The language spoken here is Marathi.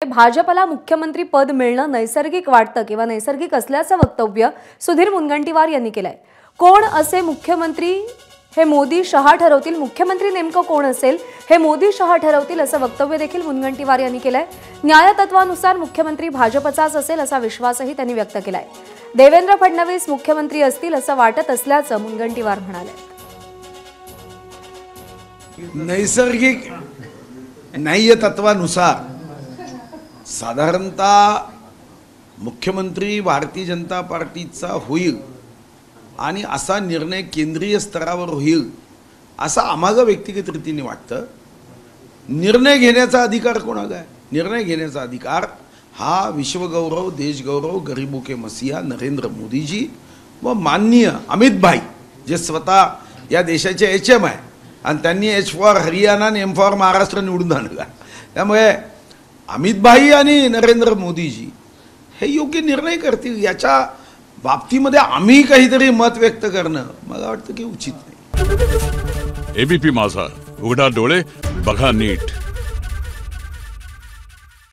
भाजपला मुख्यमंत्री पद मिळणं नैसर्गिक वाटतं किंवा नैसर्गिक असल्याचं वक्तव्य सुधीर मुनगंटीवार यांनी केलंय। कोण असे मुख्यमंत्री हे मोदी शहा ठरवतील, मुख्यमंत्री नेमकं कोण असेल हे मोदी शहा ठरवतील असं वक्तव्य देखील मुनगंटीवार यांनी केलंय। न्यायतत्वानुसार मुख्यमंत्री भाजपचाच असेल असा विश्वासही त्यांनी व्यक्त केलाय। देवेंद्र फडणवीस मुख्यमंत्री असतील असं वाटत असल्याचं मुनगंटीवार म्हणाले। नैसर्गिक न्यायतत्वानुसार साधारणतः मुख्यमंत्री भारतीय जनता पार्टीचा होईल आणि असा निर्णय केंद्रीय स्तरावर होईल असं आम्हाला व्यक्तिगत रीतीने वाटतं। निर्णय घेण्याचा अधिकार कोणाला आहे? निर्णय घेण्याचा अधिकार हा विश्वगौरव, देशगौरव, गरीबों के मसीहा नरेंद्र मोदी जी व माननीय अमित भाई जे स्वतः या देशाचे HM आहे आणि त्यांनी H फॉर हरियाणा आणि M फॉर महाराष्ट्र निवडून आणला। त्यामुळे अमित भाई आणि नरेंद्र मोदीजी हे योग्य निर्णय करतील याच्या बाबतीमध्ये आम्ही काहीतरी मत व्यक्त करणं मला वाटतं की उचित नाही। ABP माझा, उघडा डोळे बघा नीट।